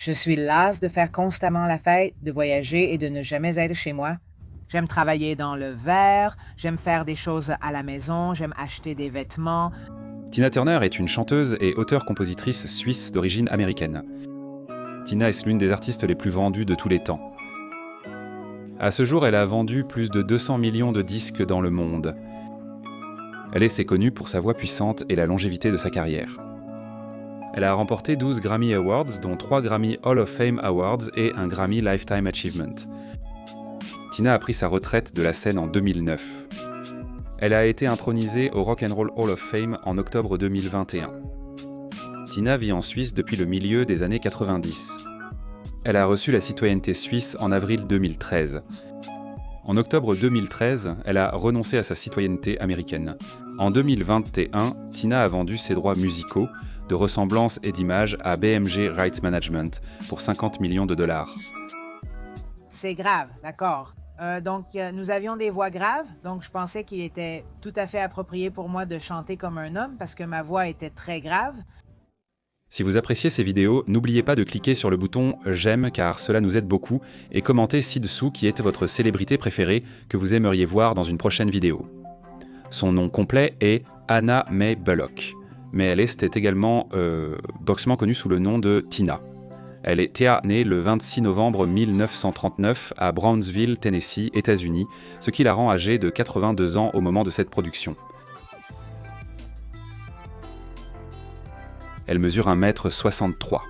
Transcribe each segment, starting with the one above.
Je suis lasse de faire constamment la fête, de voyager et de ne jamais être chez moi. J'aime travailler dans le verre, j'aime faire des choses à la maison, j'aime acheter des vêtements. Tina Turner est une chanteuse et auteure-compositrice suisse d'origine américaine. Tina est l'une des artistes les plus vendues de tous les temps. À ce jour, elle a vendu plus de 200 millions de disques dans le monde. Elle est connue pour sa voix puissante et la longévité de sa carrière. Elle a remporté 12 Grammy Awards, dont 3 Grammy Hall of Fame Awards et un Grammy Lifetime Achievement. Tina a pris sa retraite de la scène en 2009. Elle a été intronisée au Rock and Roll Hall of Fame en octobre 2021. Tina vit en Suisse depuis le milieu des années 90. Elle a reçu la citoyenneté suisse en avril 2013. En octobre 2013, elle a renoncé à sa citoyenneté américaine. En 2021, Tina a vendu ses droits musicaux, de ressemblance et d'image à BMG Rights Management pour 50 millions de dollars. C'est grave, d'accord. Nous avions des voix graves, donc je pensais qu'il était tout à fait approprié pour moi de chanter comme un homme parce que ma voix était très grave. Si vous appréciez ces vidéos, n'oubliez pas de cliquer sur le bouton « J'aime » car cela nous aide beaucoup et commentez ci-dessous qui est votre célébrité préférée que vous aimeriez voir dans une prochaine vidéo. Son nom complet est Anna Mae Bullock, mais elle est également boxement connue sous le nom de Tina. Elle est née le 26 novembre 1939 à Brownsville, Tennessee, États-Unis, ce qui la rend âgée de 82 ans au moment de cette production. Elle mesure 1,63 m.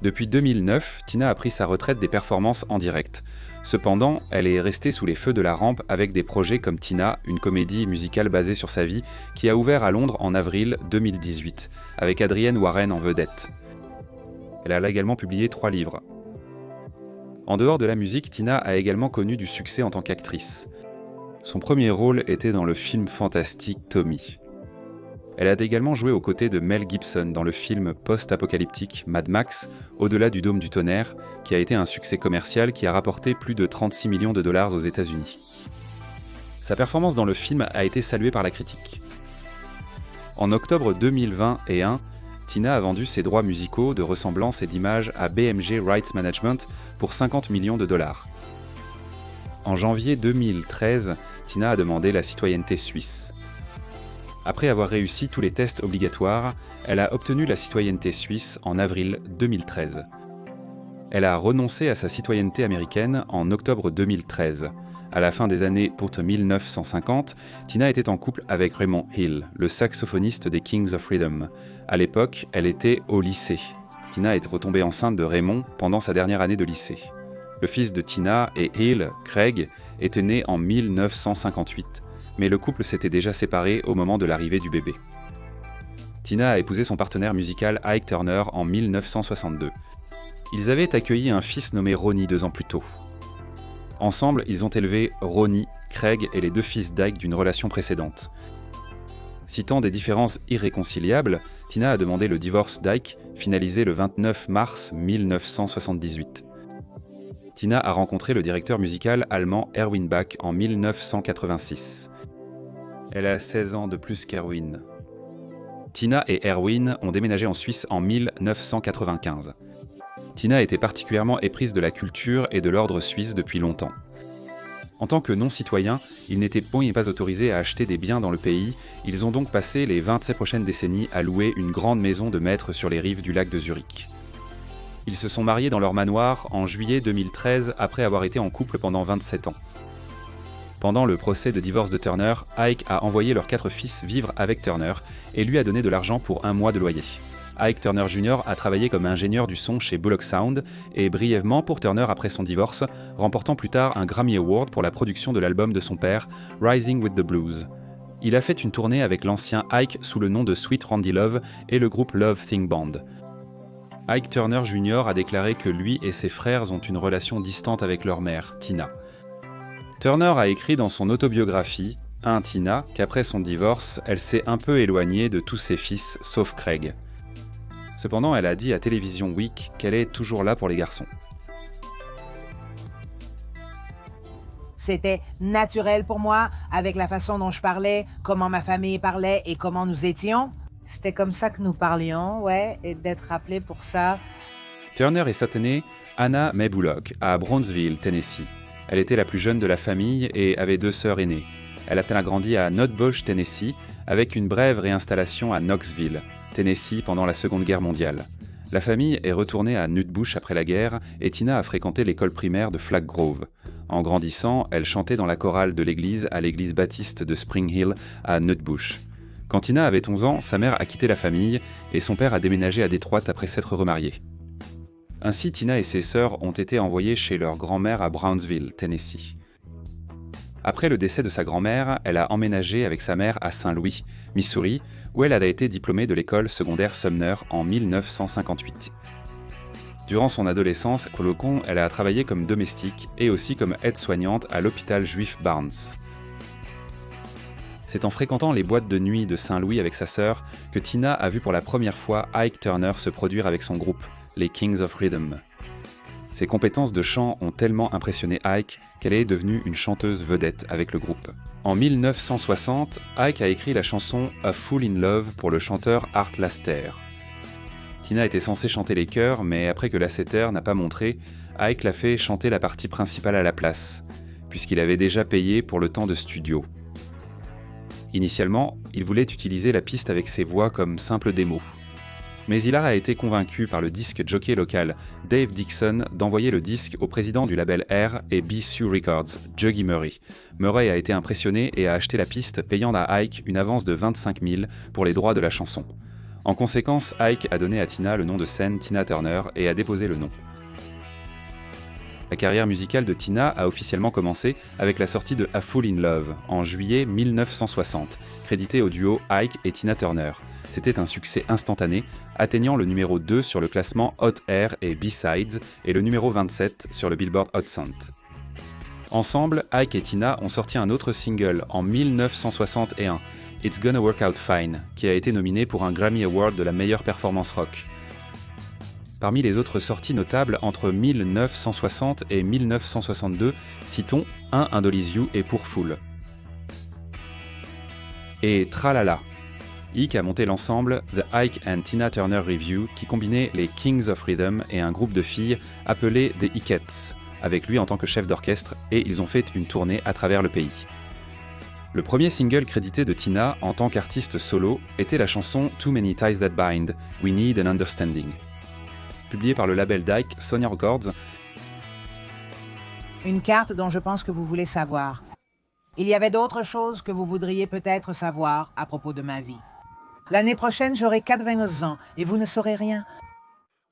Depuis 2009, Tina a pris sa retraite des performances en direct. Cependant, elle est restée sous les feux de la rampe avec des projets comme Tina, une comédie musicale basée sur sa vie, qui a ouvert à Londres en avril 2018, avec Adrienne Warren en vedette. Elle a également publié 3 livres. En dehors de la musique, Tina a également connu du succès en tant qu'actrice. Son premier rôle était dans le film fantastique Tommy. Elle a également joué aux côtés de Mel Gibson dans le film post-apocalyptique Mad Max, Au-delà du dôme du tonnerre, qui a été un succès commercial qui a rapporté plus de 36 millions de dollars aux États-Unis. Sa performance dans le film a été saluée par la critique. En octobre 2021, Tina a vendu ses droits musicaux de ressemblance et d'image à BMG Rights Management pour 50 millions de dollars. En janvier 2013, Tina a demandé la citoyenneté suisse. Après avoir réussi tous les tests obligatoires, elle a obtenu la citoyenneté suisse en avril 2013. Elle a renoncé à sa citoyenneté américaine en octobre 2013. À la fin des années 1950, Tina était en couple avec Raymond Hill, le saxophoniste des Kings of Freedom. À l'époque, elle était au lycée. Tina est retombée enceinte de Raymond pendant sa dernière année de lycée. Le fils de Tina et Hill, Craig, était né en 1958. Mais le couple s'était déjà séparé au moment de l'arrivée du bébé. Tina a épousé son partenaire musical Ike Turner en 1962. Ils avaient accueilli un fils nommé Ronnie 2 ans plus tôt. Ensemble, ils ont élevé Ronnie, Craig et les 2 fils d'Ike d'une relation précédente. Citant des différences irréconciliables, Tina a demandé le divorce d'Ike, finalisé le 29 mars 1978. Tina a rencontré le directeur musical allemand Erwin Bach en 1986. Elle a 16 ans de plus qu'Erwin. Tina et Erwin ont déménagé en Suisse en 1995. Tina était particulièrement éprise de la culture et de l'ordre suisse depuis longtemps. En tant que non-citoyens, ils n'étaient pas autorisés à acheter des biens dans le pays, ils ont donc passé les 27 prochaines décennies à louer une grande maison de maître sur les rives du lac de Zurich. Ils se sont mariés dans leur manoir en juillet 2013 après avoir été en couple pendant 27 ans. Pendant le procès de divorce de Turner, Ike a envoyé leurs 4 fils vivre avec Turner et lui a donné de l'argent pour 1 mois de loyer. Ike Turner Jr. a travaillé comme ingénieur du son chez Bullock Sound et brièvement pour Turner après son divorce, remportant plus tard un Grammy Award pour la production de l'album de son père, Rising with the Blues. Il a fait une tournée avec l'ancien Ike sous le nom de Sweet Randy Love et le groupe Love Thing Band. Ike Turner Jr. a déclaré que lui et ses frères ont une relation distante avec leur mère, Tina. Turner a écrit dans son autobiographie, Tina, qu'après son divorce, elle s'est un peu éloignée de tous ses fils, sauf Craig. Cependant, elle a dit à Television Week qu'elle est toujours là pour les garçons. C'était naturel pour moi, avec la façon dont je parlais, comment ma famille parlait et comment nous étions. C'était comme ça que nous parlions, ouais, et d'être appelé pour ça. Turner est sa aînée, Anna Mae Bullock, à Brownsville, Tennessee. Elle était la plus jeune de la famille et avait 2 sœurs aînées. Elle a grandi à Nutbush, Tennessee, avec une brève réinstallation à Knoxville, Tennessee pendant la Seconde Guerre mondiale. La famille est retournée à Nutbush après la guerre et Tina a fréquenté l'école primaire de Flag Grove. En grandissant, elle chantait dans la chorale de l'église à l'église baptiste de Spring Hill à Nutbush. Quand Tina avait 11 ans, sa mère a quitté la famille et son père a déménagé à Détroit après s'être remarié. Ainsi, Tina et ses sœurs ont été envoyées chez leur grand-mère à Brownsville, Tennessee. Après le décès de sa grand-mère, elle a emménagé avec sa mère à Saint-Louis, Missouri, où elle a été diplômée de l'école secondaire Sumner en 1958. Durant son adolescence, elle a travaillé comme domestique et aussi comme aide-soignante à l'hôpital juif Barnes. C'est en fréquentant les boîtes de nuit de Saint-Louis avec sa sœur que Tina a vu pour la première fois Ike Turner se produire avec son groupe, les Kings of Rhythm. Ses compétences de chant ont tellement impressionné Ike qu'elle est devenue une chanteuse vedette avec le groupe. En 1960, Ike a écrit la chanson A Fool in Love pour le chanteur Art Laster. Tina était censée chanter les chœurs, mais après que Lasseter n'a pas montré, Ike l'a fait chanter la partie principale à la place, puisqu'il avait déjà payé pour le temps de studio. Initialement, il voulait utiliser la piste avec ses voix comme simple démo. Mais il a été convaincu par le disque jockey local Dave Dixon d'envoyer le disque au président du label R et BSU Records, Juggy Murray. Murray a été impressionné et a acheté la piste, payant à Ike une avance de 25 000 pour les droits de la chanson. En conséquence, Ike a donné à Tina le nom de scène Tina Turner et a déposé le nom. La carrière musicale de Tina a officiellement commencé avec la sortie de A Fool in Love en juillet 1960, crédité au duo Ike et Tina Turner. C'était un succès instantané, atteignant le numéro 2 sur le classement Hot Air et B-Sides et le numéro 27 sur le Billboard Hot 100. Ensemble, Ike et Tina ont sorti un autre single en 1961, It's Gonna Work Out Fine, qui a été nominé pour un Grammy Award de la meilleure performance rock. Parmi les autres sorties notables entre 1960 et 1962, citons Un Indolise You et Pour Fool. Et Tralala. Ike a monté l'ensemble The Ike and Tina Turner Review qui combinait les Kings of Rhythm et un groupe de filles appelé The Ikettes, avec lui en tant que chef d'orchestre, et ils ont fait une tournée à travers le pays. Le premier single crédité de Tina en tant qu'artiste solo était la chanson Too Many Ties That Bind, We Need an Understanding. Publié par le label Dyke, Sonia Records. Une carte dont je pense que vous voulez savoir. Il y avait d'autres choses que vous voudriez peut-être savoir à propos de ma vie. L'année prochaine, j'aurai 92 ans et vous ne saurez rien.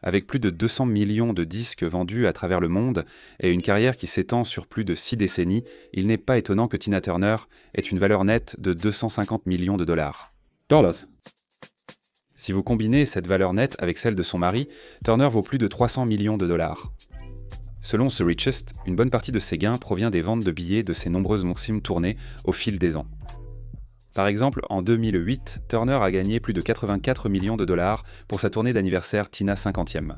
Avec plus de 200 millions de disques vendus à travers le monde et une carrière qui s'étend sur plus de 6 décennies, il n'est pas étonnant que Tina Turner ait une valeur nette de 250 millions de dollars. Si vous combinez cette valeur nette avec celle de son mari, Turner vaut plus de 300 millions de dollars. Selon The Richest, une bonne partie de ses gains provient des ventes de billets de ses nombreuses films tournés au fil des ans. Par exemple, en 2008, Turner a gagné plus de 84 millions de dollars pour sa tournée d'anniversaire Tina 50e.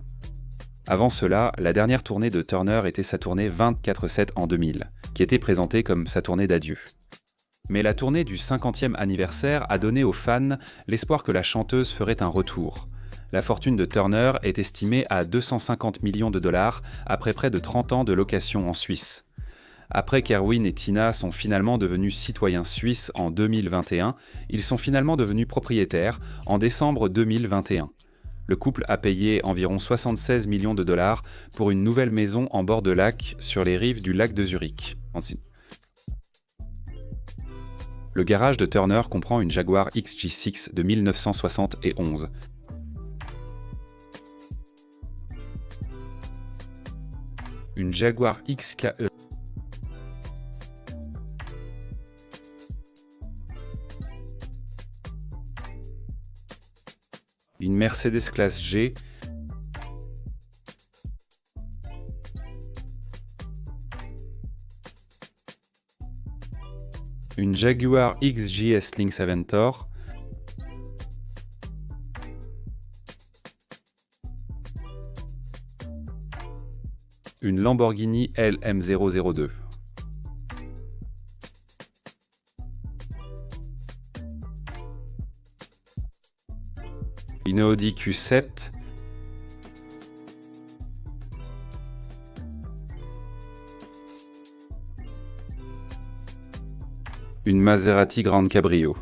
Avant cela, la dernière tournée de Turner était sa tournée 24/7 en 2000, qui était présentée comme sa tournée d'adieu. Mais la tournée du 50e anniversaire a donné aux fans l'espoir que la chanteuse ferait un retour. La fortune de Turner est estimée à 250 millions de dollars après près de 30 ans de location en Suisse. Après qu'Erwin et Tina sont finalement devenus citoyens suisses en 2021, ils sont finalement devenus propriétaires en décembre 2021. Le couple a payé environ 76 millions de dollars pour une nouvelle maison en bord de lac sur les rives du lac de Zurich. Le garage de Turner comprend une Jaguar XJ6 de 1971. Une Jaguar XKE. Une Mercedes classe G. Une Jaguar XJS Lynx Aventor. Une Lamborghini LM002. une Audi Q7, une Maserati Grande Cabrio.